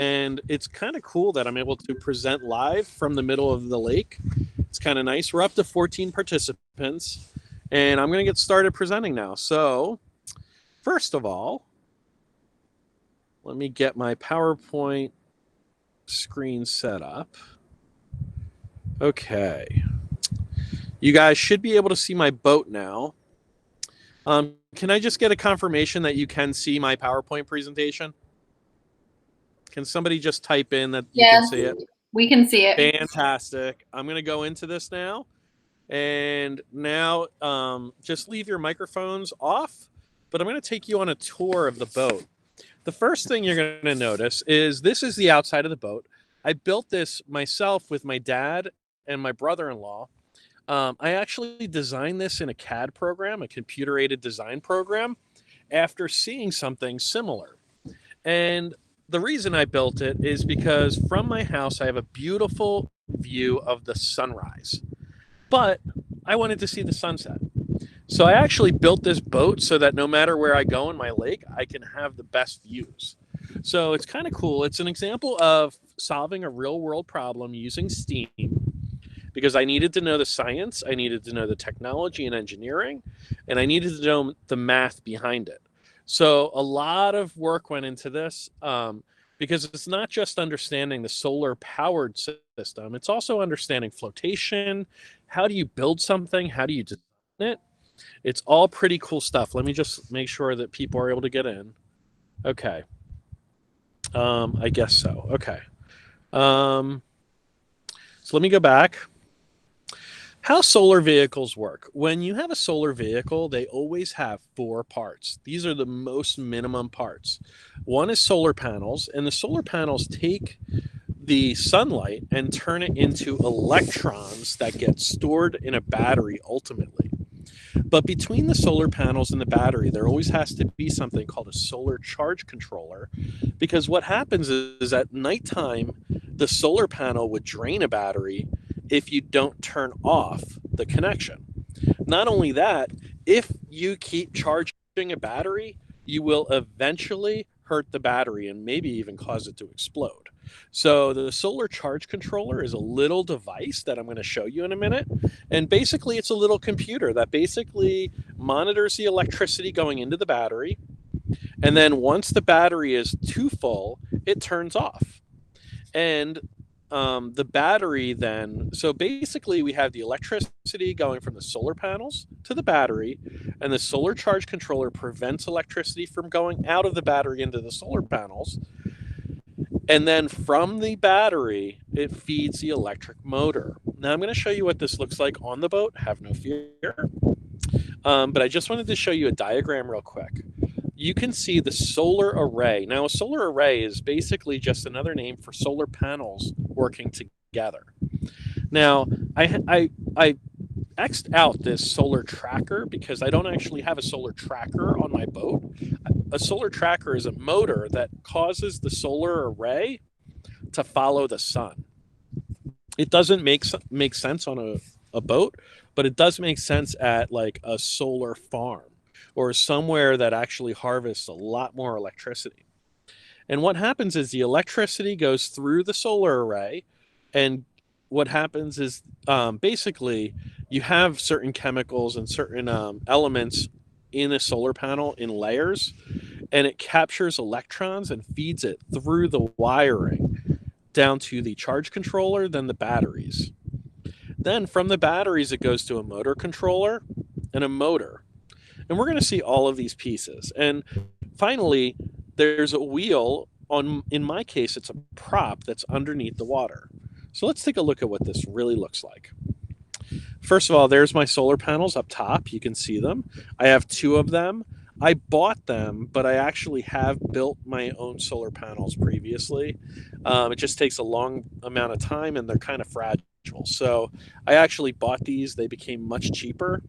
and it's kind of cool that I'm able to present live from the middle of the lake. It's kind of nice. We're up to 14 participants, and I'm going to get started presenting now. So, first of all, let me get my PowerPoint screen set up. Okay. You guys should be able to see my boat now. Can I just get a confirmation that you can see my PowerPoint presentation? Can somebody just type in that you can see it? We can see it. Fantastic. I'm going to go into this now. And now just leave your microphones off, but I'm going to take you on a tour of the boat. The first thing you're going to notice is this is the outside of the boat. I built this myself with my dad and my brother-in-law. I actually designed this in a CAD program, a computer-aided design program, after seeing something similar. And the reason I built it is because from my house, I have a beautiful view of the sunrise, but I wanted to see the sunset. So I actually built this boat so that no matter where I go in my lake, I can have the best views. So it's kind of cool. It's an example of solving a real world problem using STEAM because I needed to know the science, I needed to know the technology and engineering, and I needed to know the math behind it. So a lot of work went into this because it's not just understanding the solar powered system, it's also understanding flotation. How do you build something? How do you design it? It's all pretty cool stuff. Let me just make sure that people are able to get in. Okay. I guess so. Okay. So let me go back. How solar vehicles work. When you have a solar vehicle, they always have 4 parts. These are the most minimum parts. One is solar panels, and the solar panels take the sunlight and turn it into electrons that get stored in a battery ultimately. But between the solar panels and the battery, there always has to be something called a solar charge controller, because what happens is at nighttime, the solar panel would drain a battery if you don't turn off the connection. Not only that, if you keep charging a battery, you will eventually hurt the battery and maybe even cause it to explode. So the solar charge controller is a little device that I'm going to show you in a minute. And basically it's a little computer that basically monitors the electricity going into the battery. And then once the battery is too full, it turns off. And the battery then, so basically we have the electricity going from the solar panels to the battery, and the solar charge controller prevents electricity from going out of the battery into the solar panels. And then from the battery, it feeds the electric motor. Now I'm going to show you what this looks like on the boat. Have no fear. But I just wanted to show you a diagram real quick. You can see the solar array. Now, a solar array is basically just another name for solar panels working together. Now, I X'd out this solar tracker because I don't actually have a solar tracker on my boat. A solar tracker is a motor that causes the solar array to follow the sun. It doesn't make sense on a boat, but it does make sense at like a solar farm or somewhere that actually harvests a lot more electricity. And what happens is the electricity goes through the solar array, and what happens is basically you have certain chemicals and certain elements in a solar panel in layers, and it captures electrons and feeds it through the wiring down to the charge controller, then the batteries. Then from the batteries, it goes to a motor controller and a motor. And we're going to see all of these pieces. And finally, there's a wheel on, in my case, it's a prop that's underneath the water. So let's take a look at what this really looks like. First of all, there's my solar panels up top. You can see them. I have 2 of them. I bought them, but I actually have built my own solar panels previously. It just takes a long amount of time and they're kind of fragile. So I actually bought these. They became much cheaper.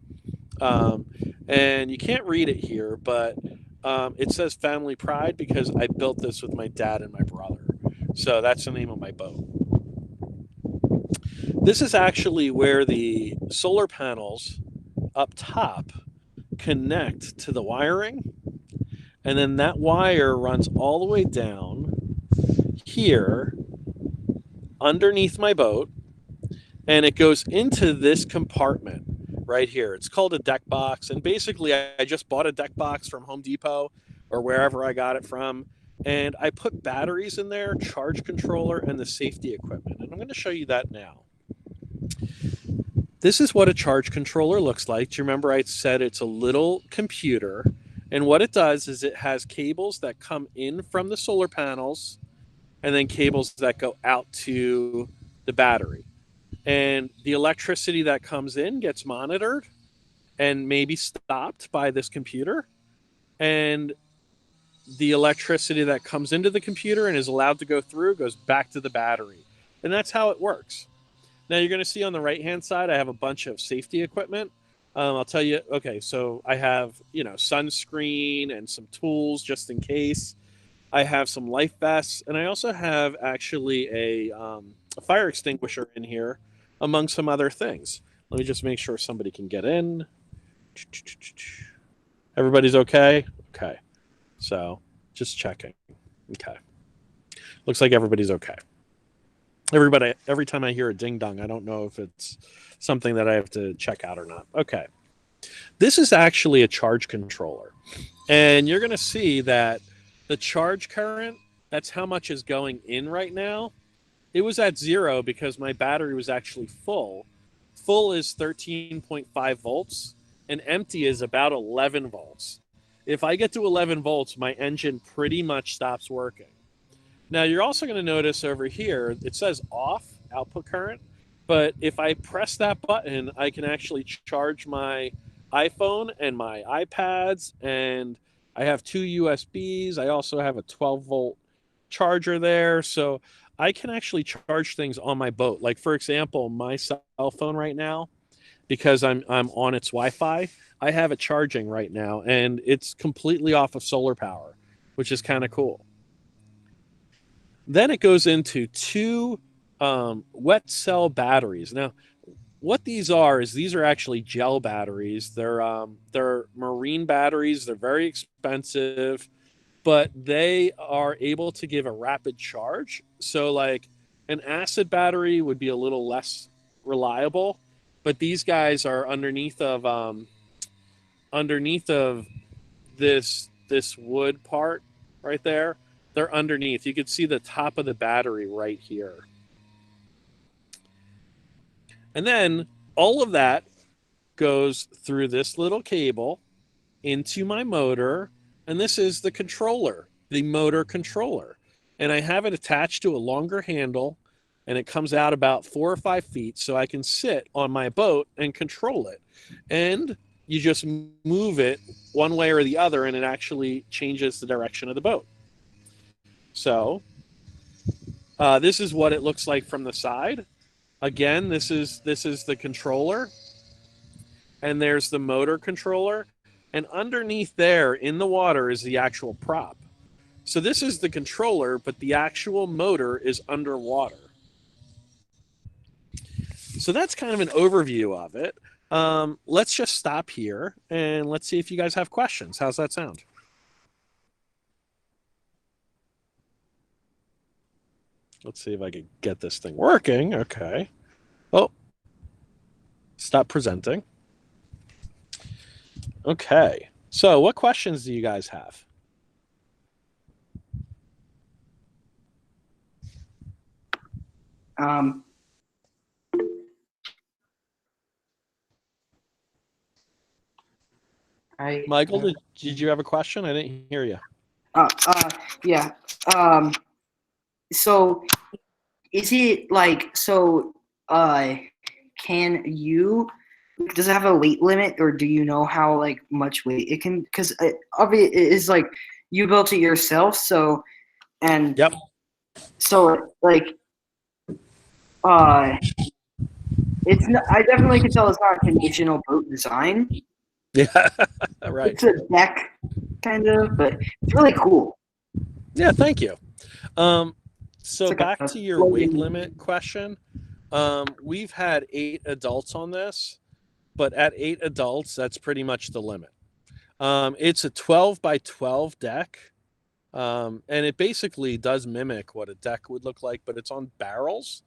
And you can't read it here, but it says Family Pride because I built this with my dad and my brother. So that's the name of my boat. This is actually where the solar panels up top connect to the wiring, and then that wire runs all the way down here underneath my boat, and it goes into this compartment right here. It's called a deck box, and basically I just bought a deck box from Home Depot or wherever I got it from, and I put batteries in there, charge controller, and the safety equipment. And I'm going to show you that now. This is what a charge controller looks like. Do you remember I said it's a little computer? And what it does is it has cables that come in from the solar panels and then cables that go out to the battery. And the electricity that comes in gets monitored and maybe stopped by this computer. And the electricity that comes into the computer and is allowed to go through goes back to the battery. And that's how it works. Now you're going to see on the right-hand side, I have a bunch of safety equipment. I'll tell you, okay, so I have, sunscreen and some tools just in case. I have some life vests, and I also have actually a fire extinguisher in here, among some other things. Let me just make sure somebody can get in. Everybody's okay? Okay. So just checking. Okay. Looks like everybody's okay. Every time I hear a ding dong, I don't know if it's something that I have to check out or not. Okay. This is actually a charge controller. And you're going to see that the charge current, that's how much is going in right now. It was at 0 because my battery was actually full. Full is 13.5 volts and empty is about 11 volts. If I get to 11 volts, my engine pretty much stops working. Now, you're also going to notice over here, it says off, output current, but if I press that button, I can actually charge my iPhone and my iPads, and I have 2 USBs. I also have a 12-volt charger there, so I can actually charge things on my boat. Like, for example, my cell phone right now, because I'm on its Wi-Fi, I have it charging right now, and it's completely off of solar power, which is kind of cool. Then it goes into 2 wet cell batteries. Now, what these are actually gel batteries. They're marine batteries. They're very expensive, but they are able to give a rapid charge. So, like an acid battery would be a little less reliable, but these guys are underneath of this wood part right there. They're underneath. You can see the top of the battery right here. And then all of that goes through this little cable into my motor. And this is the controller, the motor controller. And I have it attached to a longer handle, and it comes out about 4 or 5 feet, so I can sit on my boat and control it. And you just move it one way or the other, and it actually changes the direction of the boat. So this is what it looks like from the side. Again, this is the controller, and there's the motor controller, and underneath there in the water is the actual prop. So this is the controller, but the actual motor is underwater. So that's kind of an overview of it. Let's just stop here, and let's see if you guys have questions. How's that sound? Let's see if I can get this thing working. Okay. Oh, stop presenting. Okay. So what questions do you guys have? Michael, did you have a question? I didn't hear you. Yeah. So is it like, can you, does it have a weight limit, or do you know how like much weight it can, because obviously it is like you built it yourself, so, and yep. So like it's not, I definitely can tell it's not a conventional boat design. Yeah. Right. It's a deck kind of, but it's really cool. Yeah, thank you. So like back to your weight limit question. We've had 8 adults on this, but at 8 adults, that's pretty much the limit. It's a 12 by 12 deck. And it basically does mimic what a deck would look like, but it's on barrels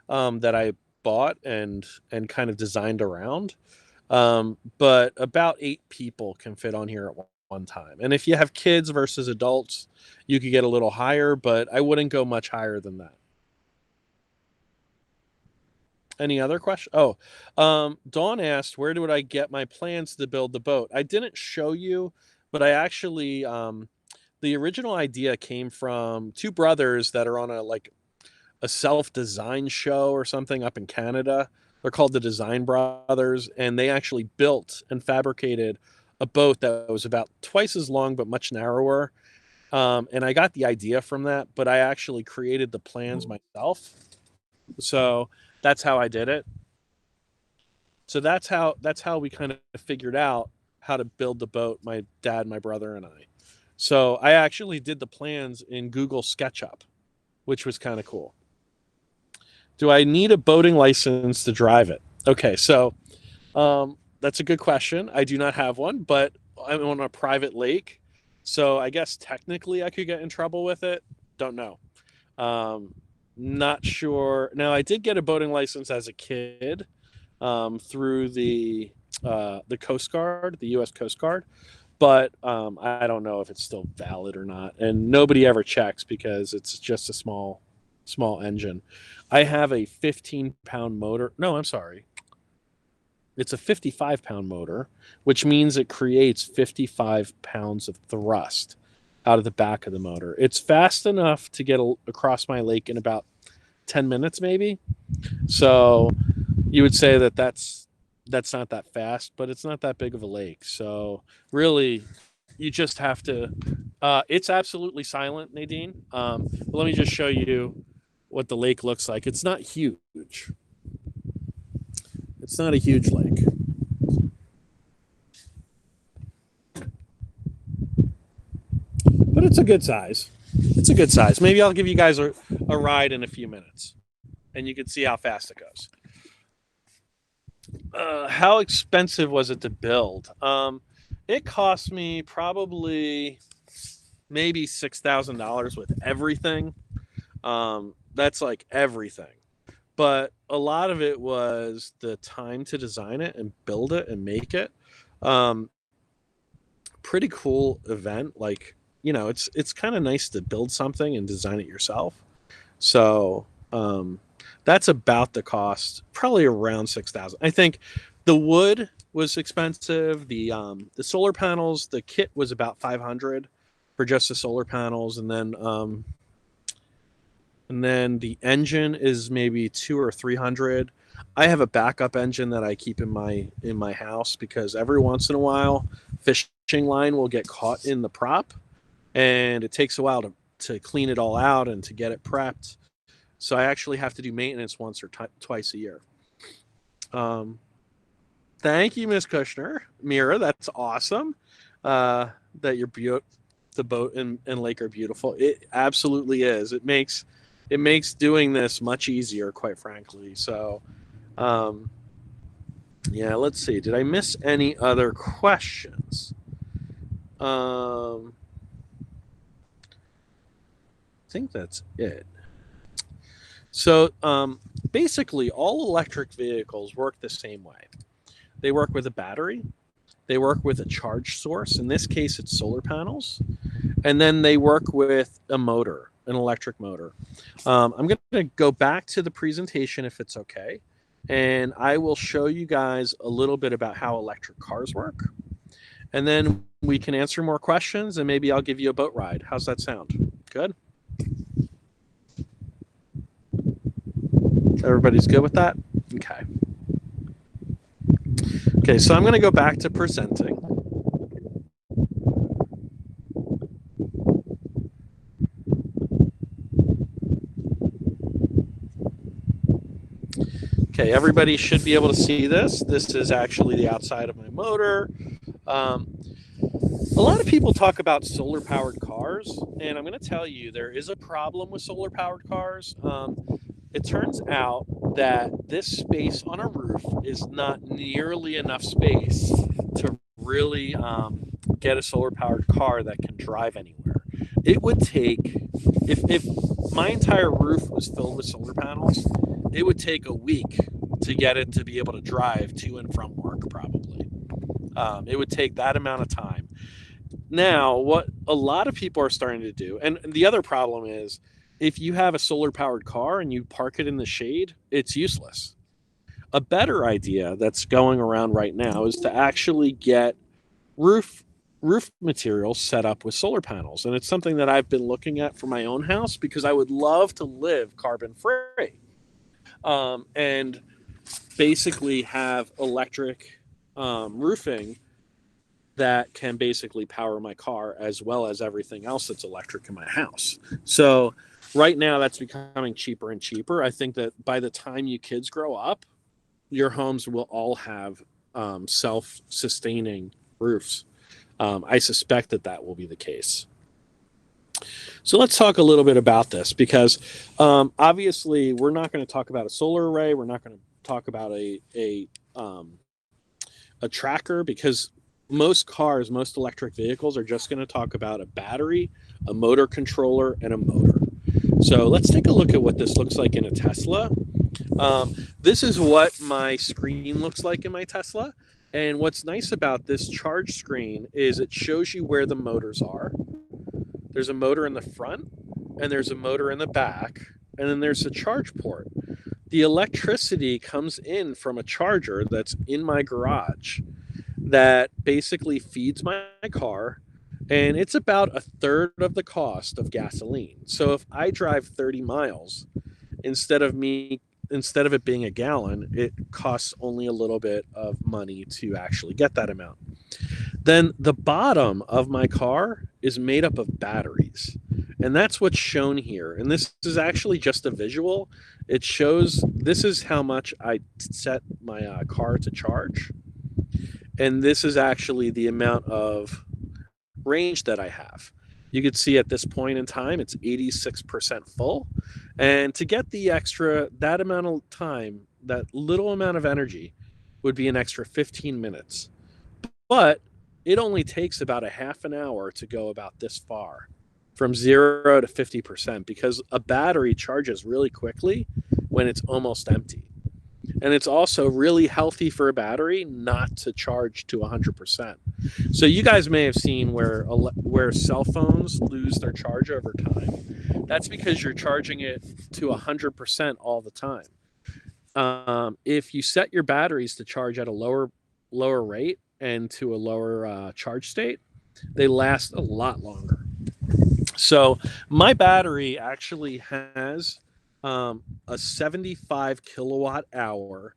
that I bought and kind of designed around. But about 8 people can fit on here at one time. And if you have kids versus adults, you could get a little higher, but I wouldn't go much higher than that. Any other question? Oh, Dawn asked, where would I get my plans to build the boat? I didn't show you, but I actually, the original idea came from two brothers that are on a self-design show or something up in Canada. They're called the Design Brothers, and they actually built and fabricated a boat that was about twice as long but much narrower. And I got the idea from that, but I actually created the plans myself. So that's how I did it. So that's how we kind of figured out how to build the boat, my dad, my brother, and I. So I actually did the plans in Google SketchUp, which was kind of cool. Do I need a boating license to drive it? Okay, so that's a good question. I do not have one, but I'm on a private lake, so I guess technically I could get in trouble with it. Don't know. Not sure. Now I did get a boating license as a kid through the Coast Guard, the U.S. Coast Guard, but I don't know if it's still valid or not. And nobody ever checks because it's just a small engine. I have a 15-pound motor. No, I'm sorry. It's a 55-pound motor, which means it creates 55 pounds of thrust out of the back of the motor. It's fast enough to get across my lake in about 10 minutes, maybe. So you would say that that's not that fast, but it's not that big of a lake. So really, you just have to. It's absolutely silent, Nadine. But let me just show you what the lake looks like. It's not huge. It's not a huge lake. But it's a good size. It's a good size. Maybe I'll give you guys a ride in a few minutes and you can see how fast it goes. How expensive was it to build? It cost me probably maybe $6,000 with everything. That's like everything. But a lot of it was the time to design it and build it and make it. Pretty cool event. Like, it's kind of nice to build something and design it yourself. So that's about the cost, probably around 6,000. I think the wood was expensive. The solar panels, the kit was about 500 for just the solar panels, and then the engine is maybe 200 or 300. I have a backup engine that I keep in my house because every once in a while, fishing line will get caught in the prop, and it takes a while to clean it all out and to get it prepped. So I actually have to do maintenance once or twice a year. Thank you, Miss Kushner. Mira, that's awesome. That the boat and lake are beautiful. It absolutely is. It makes doing this much easier, quite frankly. So, yeah, let's see. Did I miss any other questions? I think that's it. So basically, all electric vehicles work the same way. They work with a battery. They work with a charge source. In this case, it's solar panels. And then they work with a motor, an electric motor. I'm going to go back to the presentation if it's okay. And I will show you guys a little bit about how electric cars work. And then we can answer more questions, and maybe I'll give you a boat ride. How's that sound? Good? Everybody's good with that? Okay. Okay, so I'm going to go back to presenting. Okay, everybody should be able to see this. This is actually the outside of my motor. A lot of people talk about solar-powered cars, and I'm going to tell you there is a problem with solar-powered cars. It turns out that this space on a roof is not nearly enough space to really get a solar-powered car that can drive anywhere. it would take, if my entire roof was filled with solar panels, it would take a week to get it to be able to drive to and from work, probably. It would take that amount of time. Now, what a lot of people are starting to do, and the other problem is, if you have a solar powered car and you park it in the shade, it's useless. A better idea that's going around right now is to actually get roof roof materials set up with solar panels, and it's something that I've been looking at for my own house because I would love to live carbon free, and basically have electric roofing that can basically power my car as well as everything else that's electric in my house. So right now that's becoming cheaper and cheaper. I think that by the time you kids grow up, your homes will all have self-sustaining roofs. I suspect that that will be the case. So let's talk a little bit about this because obviously we're not going to talk about a solar array. We're not going to talk about a tracker because most cars, most electric vehicles are just going to talk about a battery, a motor controller, and a motor. So let's take a look at what this looks like in a Tesla. This is what my screen looks like in my Tesla. And what's nice about this charge screen is it shows you where the motors are. There's a motor in the front, and there's a motor in the back, and then there's a charge port. The electricity comes in from a charger that's in my garage that basically feeds my car, and it's about a third of the cost of gasoline. So if I drive 30 miles, instead of it being a gallon, it costs only a little bit of money to actually get that amount. Then the bottom of my car is made up of batteries. And that's what's shown here. And this is actually just a visual. It shows this is how much I set my car to charge. And this is actually the amount of range that I have. You can see at this point in time, it's 86% full. And to get the extra, that amount of time, that little amount of energy would be an extra 15 minutes. But it only takes about a half an hour to go about this far from 0 to 50% because a battery charges really quickly when it's almost empty. And it's also really healthy for a battery not to charge to 100%. So you guys may have seen where cell phones lose their charge over time. That's because you're charging it to 100% all the time. If you set your batteries to charge at a lower rate and to a lower charge state, they last a lot longer. So my battery actually has a 75 kilowatt hour.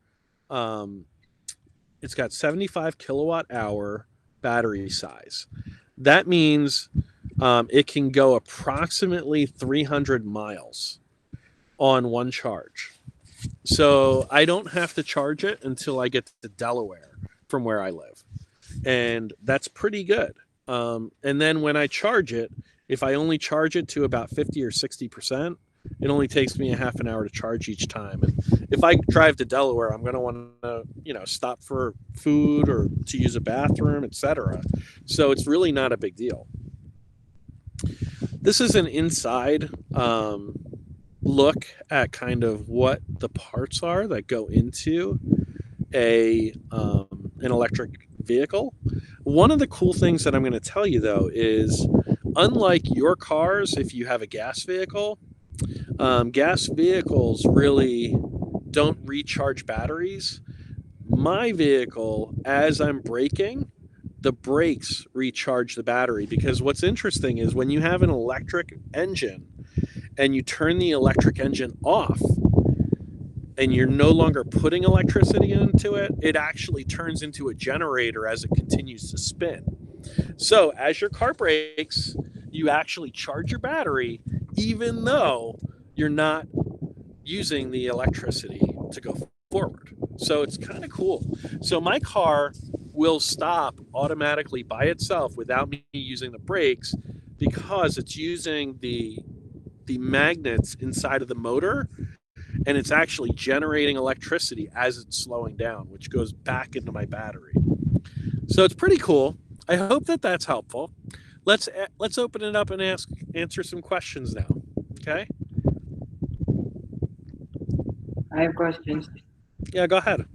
It's got 75 kilowatt hour battery size. That means it can go approximately 300 miles on one charge. So I don't have to charge it until I get to Delaware from where I live. And that's pretty good. And then when I charge it, if I only charge it to about 50 or 60%, it only takes me a half an hour to charge each time. And if I drive to Delaware, I'm going to want to, stop for food or to use a bathroom, etc. So it's really not a big deal. This is an inside look at kind of what the parts are that go into an electric vehicle. One of the cool things that I'm going to tell you, though, is unlike your cars, if you have a gas vehicle, gas vehicles really don't recharge batteries. My vehicle, as I'm braking, the brakes recharge the battery, because what's interesting is when you have an electric engine and you turn the electric engine off and you're no longer putting electricity into it, it actually turns into a generator as it continues to spin. So as your car brakes, you actually charge your battery even though you're not using the electricity to go forward. So it's kind of cool. So my car will stop automatically by itself without me using the brakes because it's using the magnets inside of the motor, and it's actually generating electricity as it's slowing down, which goes back into my battery. So it's pretty cool. I hope that that's helpful. let's open it up and answer some questions now. Okay. I have questions. Yeah, go ahead.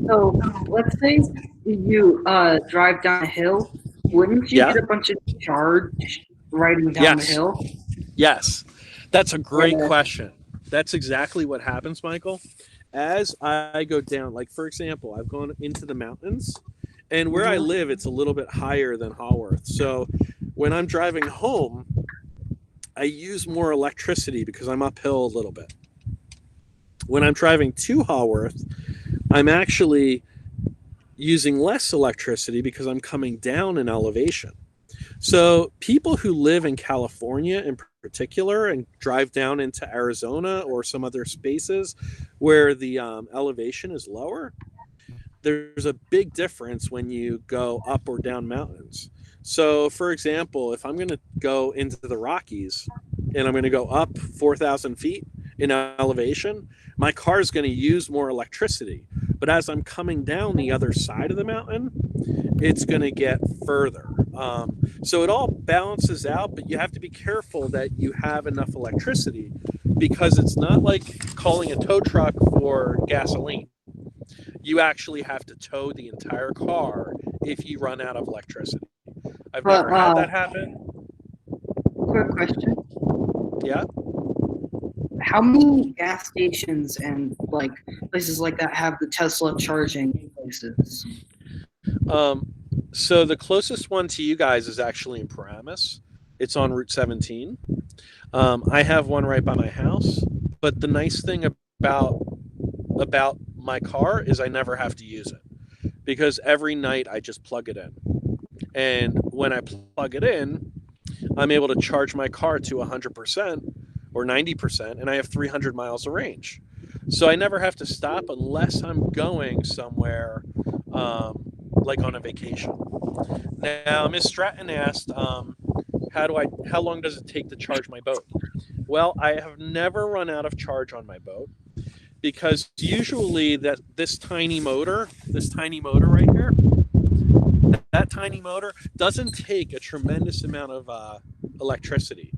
So let's say you drive down a hill. Wouldn't you Yeah. get a bunch of charge riding down the Yes. hill? Yes. That's a great Yeah. question. That's exactly what happens, Michael. As I go down, like for example, I've gone into the mountains, and where I Mhm. live, it's a little bit higher than Haworth. So when I'm driving home, I use more electricity because I'm uphill a little bit. When I'm driving to Haworth, I'm actually using less electricity because I'm coming down in elevation. So people who live in California in particular and drive down into Arizona or some other spaces where the elevation is lower, there's a big difference when you go up or down mountains. So, for example, if I'm going to go into the Rockies and I'm going to go up 4,000 feet in elevation, my car is going to use more electricity. But as I'm coming down the other side of the mountain, it's going to get further. So it all balances out, but you have to be careful that you have enough electricity because it's not like calling a tow truck for gasoline. You actually have to tow the entire car if you run out of electricity. I've But never had that happen. quick question: Yeah. how many gas stations and like places like that have the Tesla charging places? Um, so the closest one to you guys is actually in Paramus. It's on Route 17. I have one right by my house, but the nice thing about my car is I never have to use it because every night I just plug it in. And when I plug it in, I'm able to charge my car to 100% or 90%, and I have 300 miles of range. So I never have to stop unless I'm going somewhere like on a vacation. Now, Miss Stratton asked, how long does it take to charge my boat? Well, I have never run out of charge on my boat because usually this tiny motor right here, that tiny motor doesn't take a tremendous amount of electricity.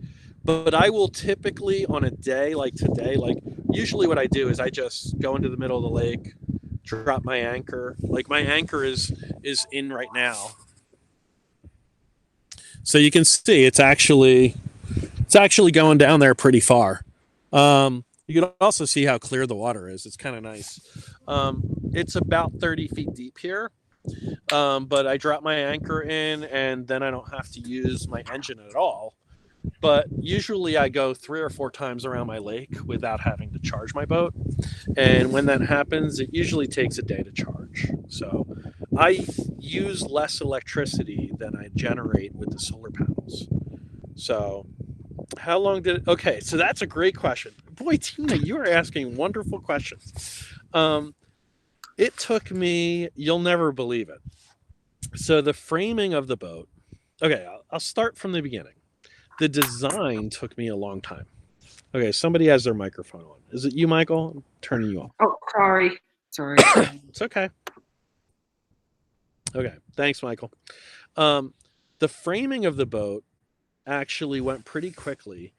But I will typically on a day like today, like usually what I do is I just go into the middle of the lake, drop my anchor. Like my anchor is in right now. So you can see it's actually going down there pretty far. You can also see how clear the water is. It's kind of nice. It's about 30 feet deep here, but I drop my anchor in, and then I don't have to use my engine at all. But usually I go 3 or 4 times around my lake without having to charge my boat. And when that happens, it usually takes a day to charge. So I use less electricity than I generate with the solar panels. So how long did it? Okay, so that's a great question. Boy, Tina, you are asking wonderful questions. Um, it took me, you'll never believe it. So the framing of the boat, okay, I'll start from the beginning. The design took me a long time. Okay, somebody has their microphone on. Is it you, Michael? I'm turning you off. Oh, sorry. It's okay. Okay, thanks, Michael. Um, the framing of the boat actually went pretty quickly,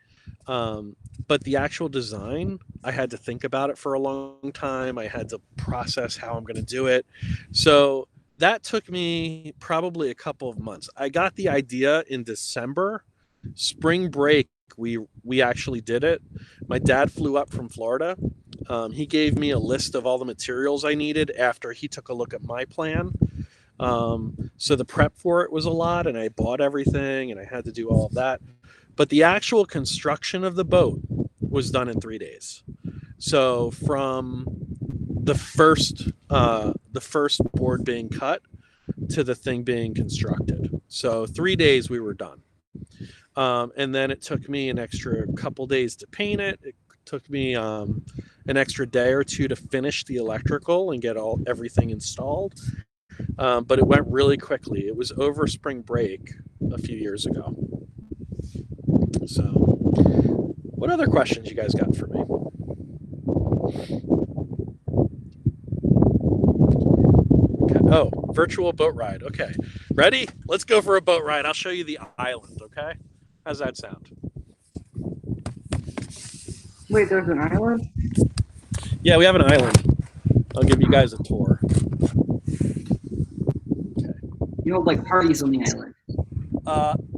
but the actual design, I had to think about it for a long time. I had to process how I'm going to do it. So that took me probably a couple of months. I got the idea in December, spring break. We actually did it. My dad flew up from Florida. He gave me a list of all the materials I needed after he took a look at my plan. So the prep for it was a lot, and I bought everything, and I had to do all of that. But the actual construction of the boat was done in 3 days. So from the first board being cut to the thing being constructed. So 3 days we were done. And then it took me an extra couple days to paint it. It took me an extra day or two to finish the electrical and get everything installed. But it went really quickly. It was over spring break a few years ago. So, what other questions you guys got for me? Okay. Oh, virtual boat ride. Okay. Ready? Let's go for a boat ride. I'll show you the island, okay? How's that sound? Wait, there's an island? Yeah, we have an island. I'll give you guys a tour. You hold like parties on the island.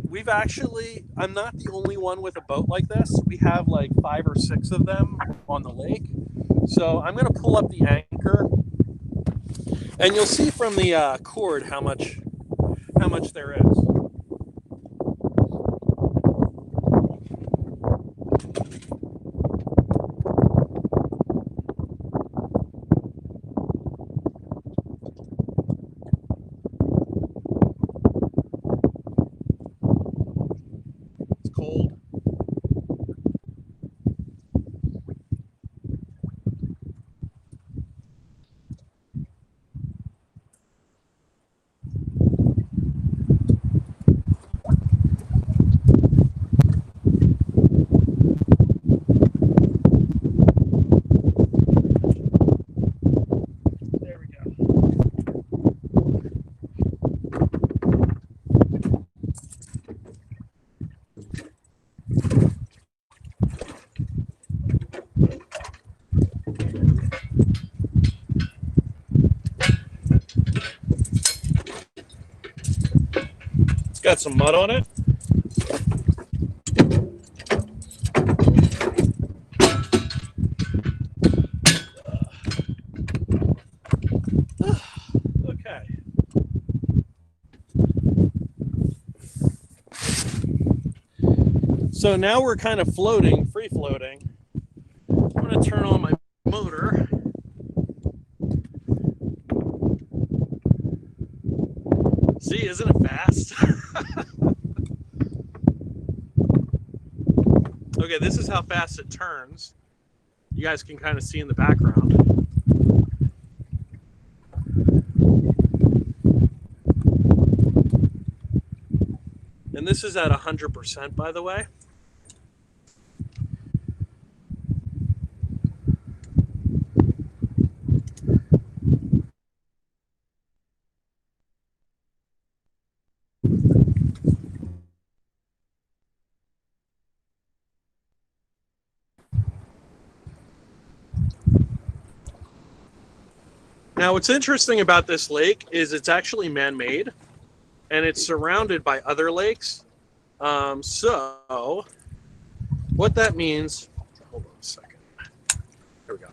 We've actually, I'm not the only one with a boat like this. We have like 5 or 6 of them on the lake. So I'm going to pull up the anchor, and you'll see from the cord how much there is. It's cold. There we go. It's got some mud on it. Okay. So now we're kind of floating, free floating. I'm going to turn on my motor. See, isn't it fast? Okay, this is how fast it turns. You guys can kind of see in the background. And this is at 100%, by the way. Now, what's interesting about this lake is it's actually man-made, and it's surrounded by other lakes. So what that means, hold on a second. There we go.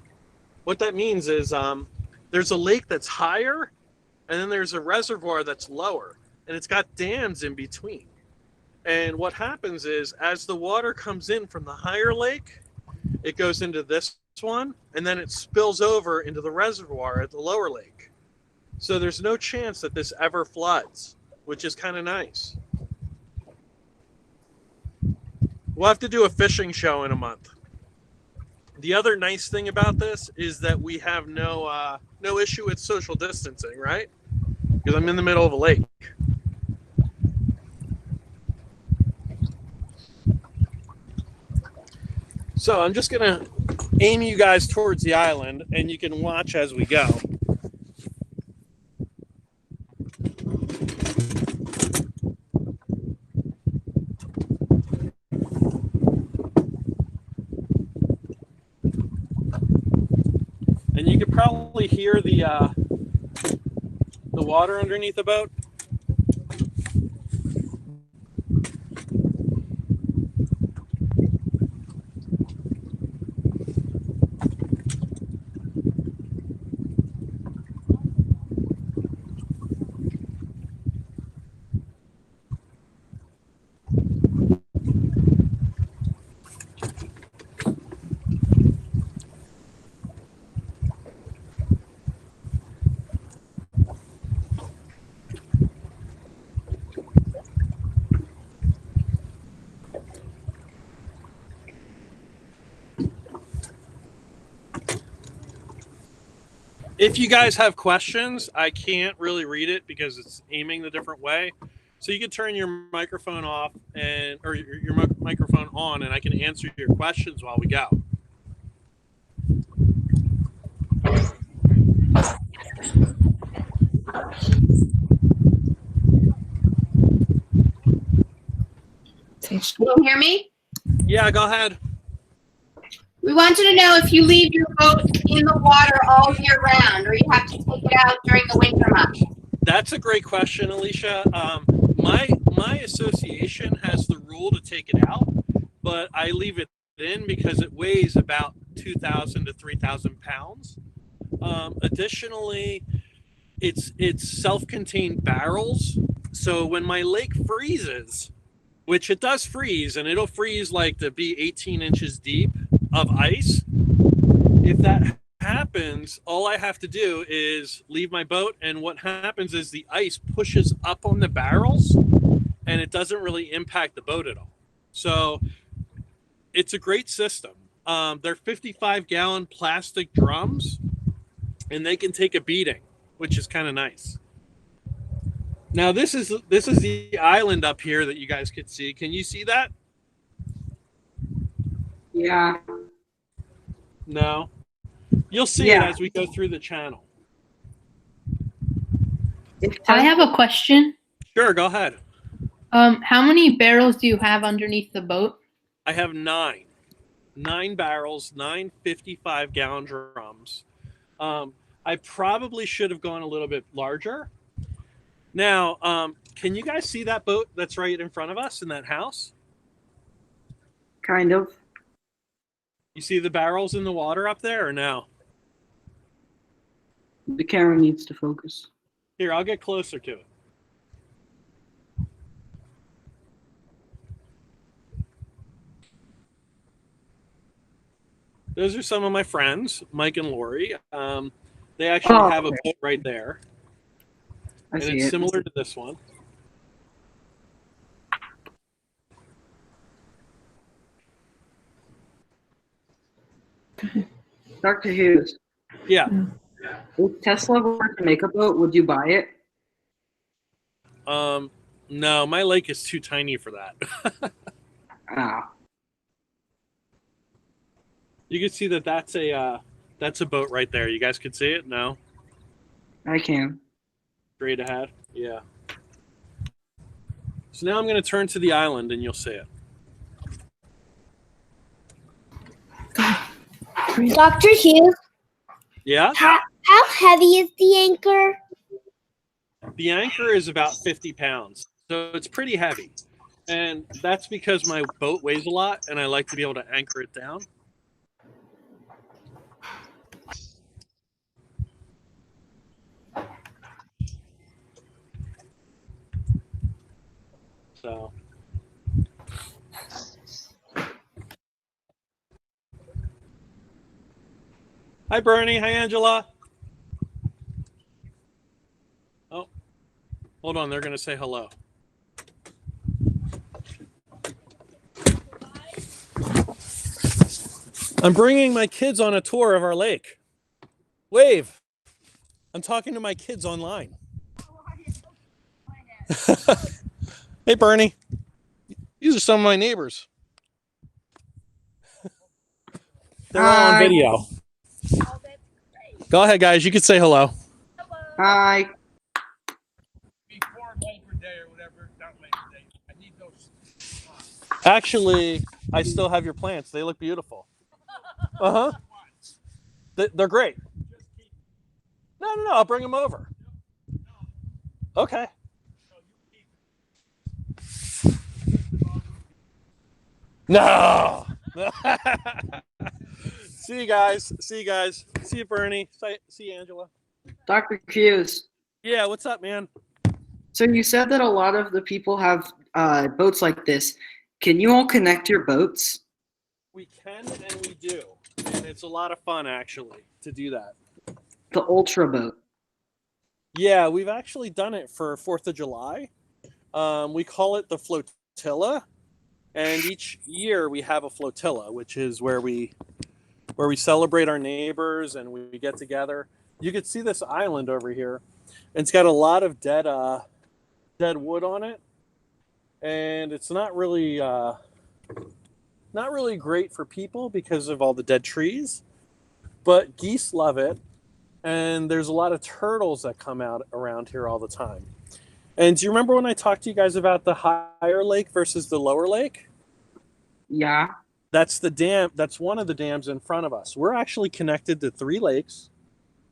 What that means is there's a lake that's higher, and then there's a reservoir that's lower, and it's got dams in between. And what happens is as the water comes in from the higher lake, it goes into this one, and then it spills over into the reservoir at the lower lake. So there's no chance that this ever floods, which is kind of nice. We'll have to do a fishing show in a month. The other nice thing about this is that we have no issue with social distancing, right? Because I'm in the middle of a lake. So I'm just going to aim you guys towards the island, and you can watch as we go. And you could probably hear the water underneath the boat. If you guys have questions, I can't really read it because it's aiming the different way. So you can turn your microphone off or your microphone on, and I can answer your questions while we go. you hear me? Yeah, go ahead. We wanted to know if you leave your boat in the water all year round, or you have to take it out during the winter months. That's a great question, Alicia. My association has the rule to take it out, but I leave it in because it weighs about 2,000 to 3,000 pounds. Additionally, it's self-contained barrels. So when my lake freezes, which it does freeze, and it'll freeze like to be 18 inches deep of ice. If that happens, all I have to do is leave my boat, and what happens is the ice pushes up on the barrels, and it doesn't really impact the boat at all. So it's a great system. They're 55-gallon plastic drums, and they can take a beating, which is kind of nice. Now this is the island up here that you guys could see. Can you see that? Yeah. No. You'll see it as we go through the channel. I have a question. Sure, go ahead. How many barrels do you have underneath the boat? I have 9 barrels, 9 55-gallon drums. I probably should have gone a little bit larger. Now, can you guys see that boat that's right in front of us in that house? Kind of. You see the barrels in the water up there or no? The camera needs to focus. Here, I'll get closer to it. Those are some of my friends, Mike and Lori. They actually have a boat right there. And it's similar to this one. Dr. Hughes, Yeah. if Tesla were to make a boat, would you buy it? No, my lake is too tiny for that. Ah. You can see that that's a boat right there. You guys could see it? No? I can. Straight ahead? Yeah. So now I'm going to turn to the island and you'll see it. Dr. Hughes, Yeah? how heavy is the anchor? The anchor is about 50 pounds. So it's pretty heavy. And that's because my boat weighs a lot and I like to be able to anchor it down. So hi Bernie, hi Angela. Oh, hold on, they're gonna say hello. I'm bringing my kids on a tour of our lake. Wave. I'm talking to my kids online. Hey, Bernie. These are some of my neighbors. They're all on video. Go ahead, guys. You can say hello. Hi. Before Labor Day or whatever, not Labor Day. I need those. Actually, I still have your plants. They look beautiful. Uh-huh. They're great. No. I'll bring them over. Okay. No. See you guys. See you, Bernie. See you, Angela. Dr. Hughes. Yeah, what's up, man? So you said that a lot of the people have boats like this. Can you all connect your boats? We can and we do. And it's a lot of fun, actually, to do that. The Ultra boat. Yeah, we've actually done it for 4th of July. We call it the flotilla. And each year we have a flotilla, which is where we celebrate our neighbors and we get together. You can see this island over here. It's got a lot of dead wood on it. And it's not really great for people because of all the dead trees. But geese love it. And there's a lot of turtles that come out around here all the time. And do you remember when I talked to you guys about the higher lake versus the lower lake? Yeah. That's the dam. That's one of the dams in front of us. We're actually connected to 3 lakes,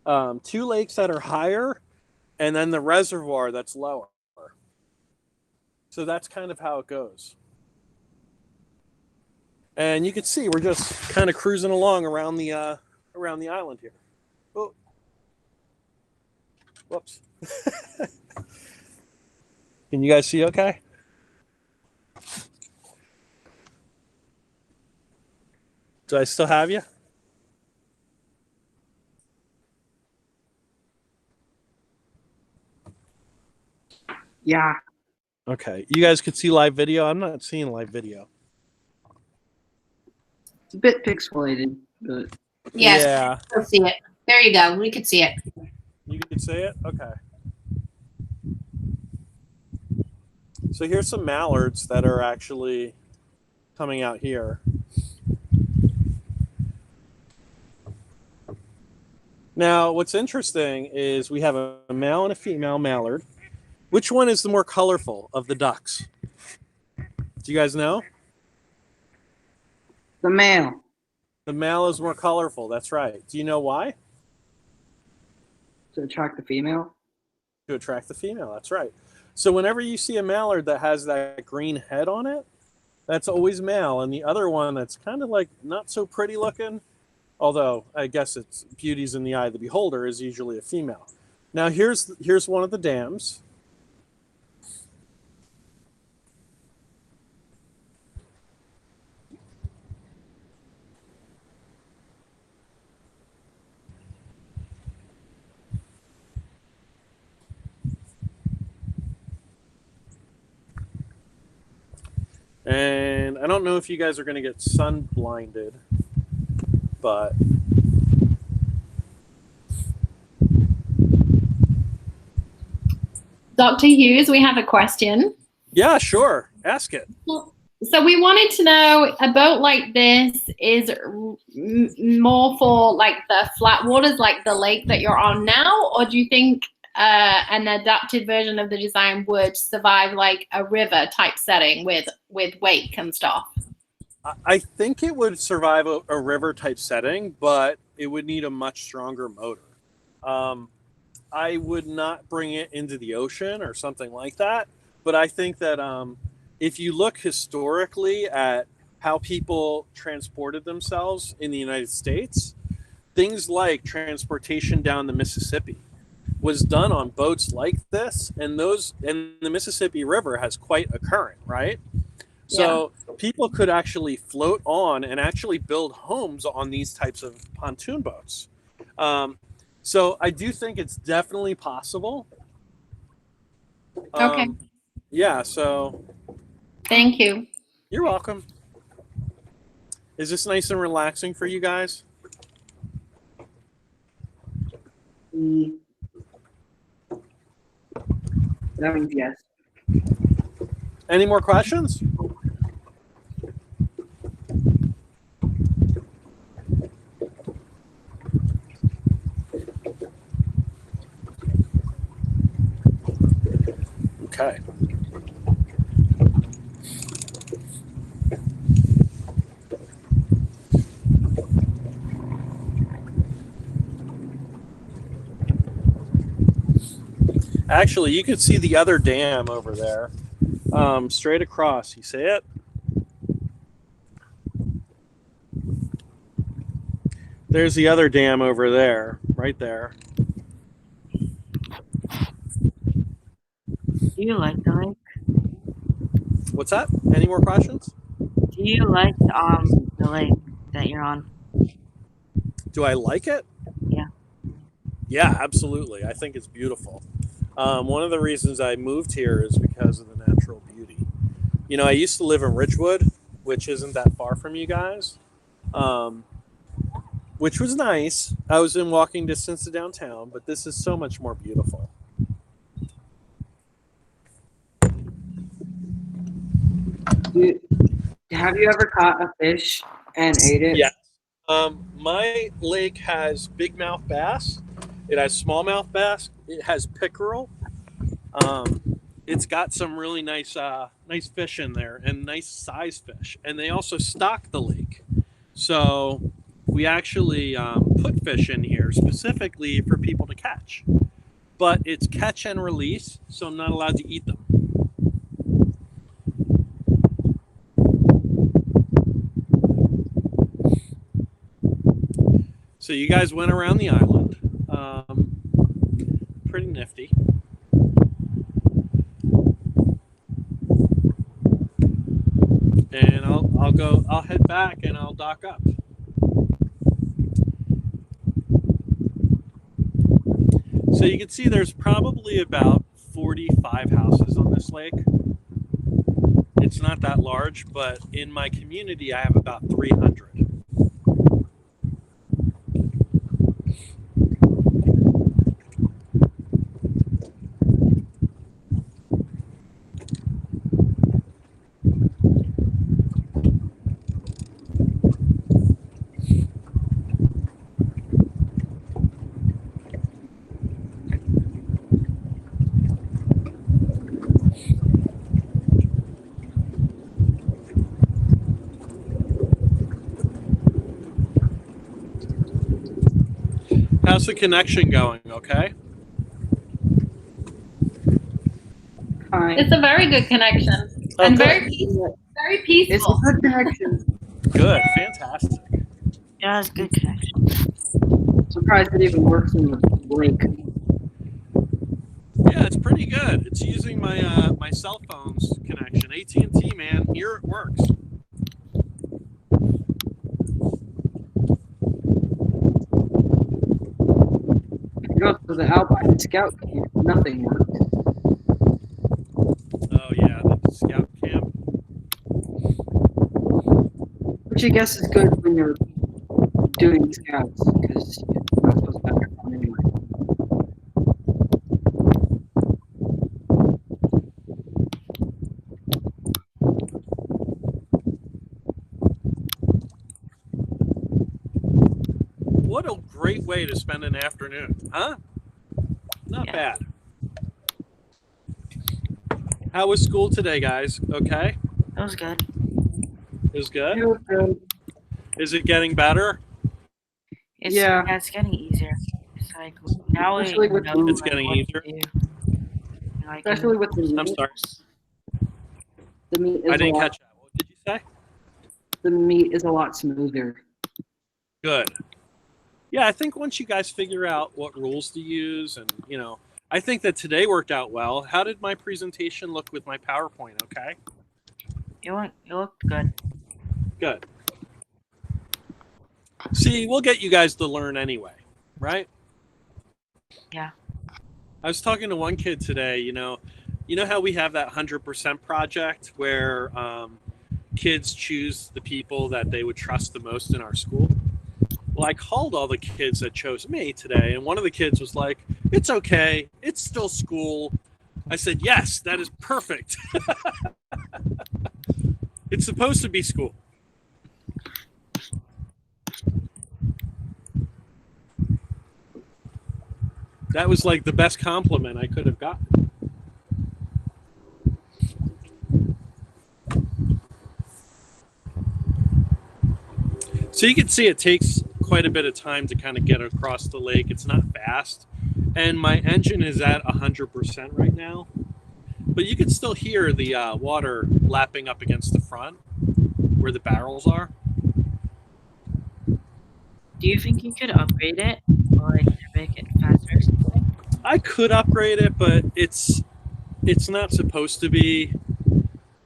2 lakes that are higher, and then the reservoir that's lower. So that's kind of how it goes. And you can see we're just kind of cruising along around the island here. Oh, whoops. Can you guys see okay? Do I still have you? Yeah. Okay. You guys could see live video. I'm not seeing live video. It's a bit pixelated, but Yes, Yeah. we'll see it. There you go. We could see it. You can see it? Okay. So here's some mallards that are actually coming out here. Now, what's interesting is we have a male and a female mallard. Which one is the more colorful of the ducks? Do you guys know? the male. The male is more colorful. That's right. Do you know why? To attract the female. To attract the female. That's right. So whenever you see a mallard that has that green head on it, that's always male. And the other one that's kind of like not so pretty looking, although I guess it's beauty's in the eye of the beholder, is usually a female. Now here's one of the dams. And I don't know if you guys are going to get sun blinded, but Dr. Hughes, we have a question. yeah, sure. Ask it. So we wanted to know, a boat like this is more for like the flat waters, like the lake that you're on now, or do you think an adapted version of the design would survive like a river type setting with wake and stuff? I think it would survive a river type setting, but it would need a much stronger motor. I would not bring it into the ocean or something like that, but I think that if you look historically at how people transported themselves in the United States, things like transportation down the Mississippi was done on boats like this, and the Mississippi River has quite a current, right? So people could actually float on and actually build homes on these types of pontoon boats. So I do think it's definitely possible. Okay. Yeah, so Thank you. you're welcome. Is this nice and relaxing for you guys? That means yes. Any more questions? Okay. Actually, you can see the other dam over there, straight across. You see it? There's the other dam over there, right there. Do you like the lake? What's that? Any more questions? Do you like the lake that you're on? Do I like it? Yeah. Yeah, absolutely. I think it's beautiful. One of the reasons I moved here is because of the natural beauty. You know, I used to live in Ridgewood, which isn't that far from you guys, which was nice. I was in walking distance to downtown, but this is so much more beautiful. Have you ever caught a fish and ate it? Yeah. My lake has big mouth bass. It has smallmouth bass. It has pickerel. It's got some really nice nice fish in there and nice size fish. And they also stock the lake. So we actually put fish in here specifically for people to catch. But it's catch and release, so I'm not allowed to eat them. So you guys went around the island. Pretty nifty. And I'll head back and I'll dock up. So you can see there's probably about 45 houses on this lake. It's not that large, but in my community, I have about 300. How's the connection going? Okay. Fine. It's a very good connection and very peaceful. Very It's a peaceful. good connection. Good. Fantastic. Yeah, it's good connection. Surprised it even works in the lake. Yeah, it's pretty good. It's using my my cell phone's connection. AT&T, man, here it works. If you go to the Alpine Scout camp, nothing works. Oh yeah, the scout camp. Which I guess is good when you're doing scouts, because you're not supposed to have your phone anyway. What a great way to spend an afternoon, huh? Not Yeah. bad. How was school today, guys? Okay? It was good. It was good? It was good. Is it getting better? Yeah. It's getting easier. It's like now we Especially with know the- It's getting what to easier. do. Like, Especially with the meat. I'm sorry. The meat is I didn't a lot, catch that. What did you say? the meat is a lot smoother. Good. Yeah, I think once you guys figure out what rules to use and, I think that today worked out well. How did my presentation look with my PowerPoint? Okay? it looked good. Good. See, we'll get you guys to learn anyway, right? Yeah. I was talking to one kid today, you know how we have that 100% project where kids choose the people that they would trust the most in our school? Well, I called all the kids that chose me today, and one of the kids was like, "It's okay. It's still school." I said, "Yes, that is perfect." It's supposed to be school. That was like the best compliment I could have gotten. So you can see it takes quite a bit of time to kind of get across the lake. It's not fast. And my engine is at 100% right now. But you can still hear the water lapping up against the front where the barrels are. Do you think you could upgrade it or like make it faster or something? I could upgrade it, but it's not supposed to be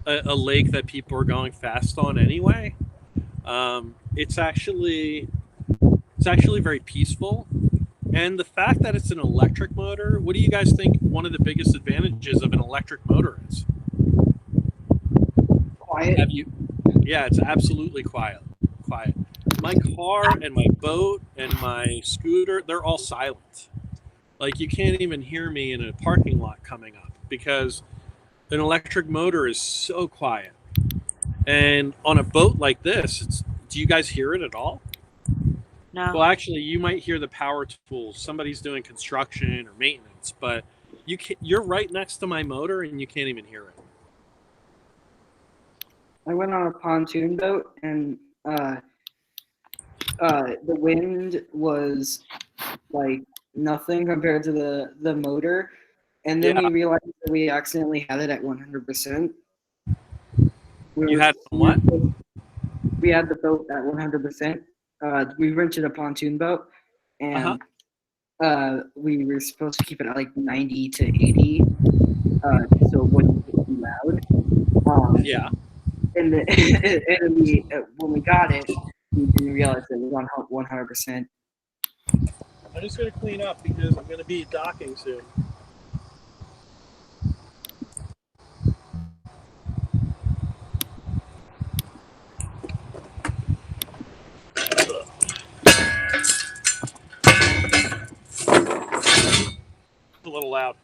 a lake that people are going fast on anyway. It's actually very peaceful, and the fact that it's an electric motor. What do you guys think? One of the biggest advantages of an electric motor is? Quiet. Have you? Yeah, it's absolutely quiet. Quiet. My car and my boat and my scooter—they're all silent. Like you can't even hear me in a parking lot coming up because an electric motor is so quiet. And on a boat like this, do you guys hear it at all? No. Well, actually, you might hear the power tools. Somebody's doing construction or maintenance, but you're right next to my motor and you can't even hear it. I went on a pontoon boat, and the wind was like nothing compared to the motor, and then Yeah. we realized that we accidentally had it at 100%. You had what? We had the boat at 100%. We rented a pontoon boat, and we were supposed to keep it at like 90 to 80, so it wouldn't get too loud. Yeah. And, and we when we got it, we didn't realize that it was on 100%. I'm just going to clean up because I'm going to be docking soon. A little loud.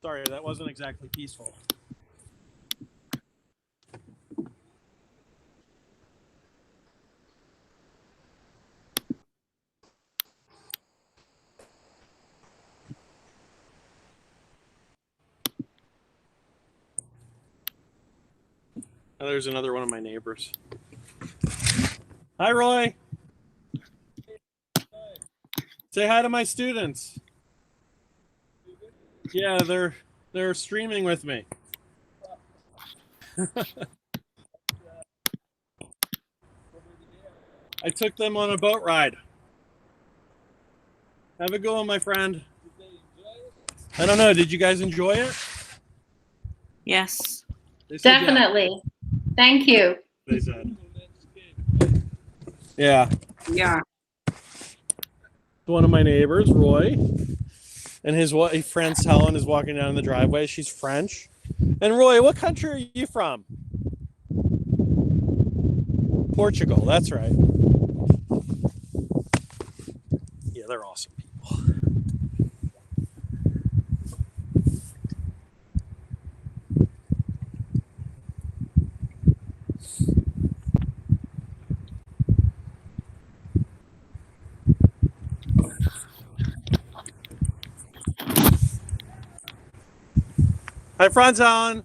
Sorry, that wasn't exactly peaceful. Oh, there's another one of my neighbors. Hi, Roy. Say hi to my students. Yeah, they're streaming with me. I took them on a boat ride. Have a good one, my friend. I don't know. Did you guys enjoy it? Yes. They said yeah. Definitely. Thank you. They said. Yeah. Yeah. One of my neighbors, Roy, and his friend Helen is walking down the driveway. She's French. And Roy, what country are you from? Portugal. That's right. Yeah, they're awesome people. Hi, Franz Helen.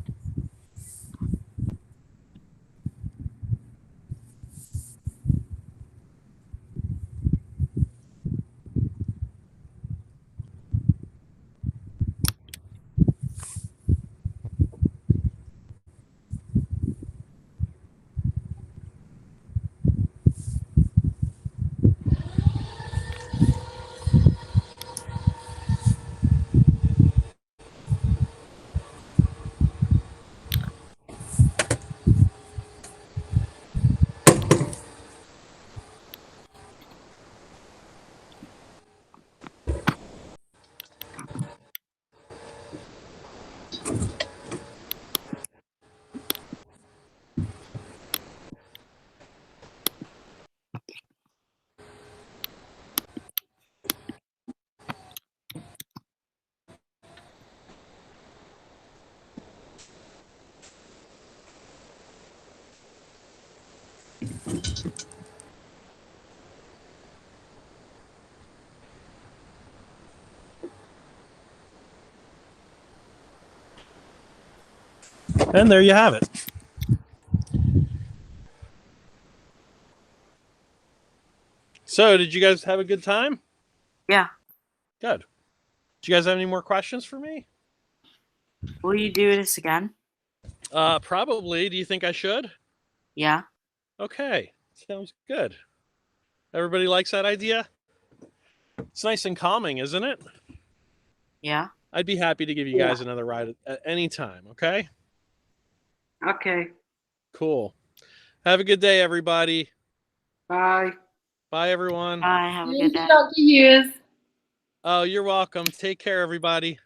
And there you have it. So, did you guys have a good time? Yeah. Good. Do you guys have any more questions for me? Will you do this again? Probably. Do you think I should? Yeah. Okay. Sounds good. Everybody likes that idea? It's nice and calming, isn't it? Yeah. I'd be happy to give you guys another ride at any time, okay? Okay. Cool. Have a good day, everybody. Bye. Bye, everyone. Bye. Have a Thank good you, day. Dr. Hughes. Oh, you're welcome. Take care, everybody.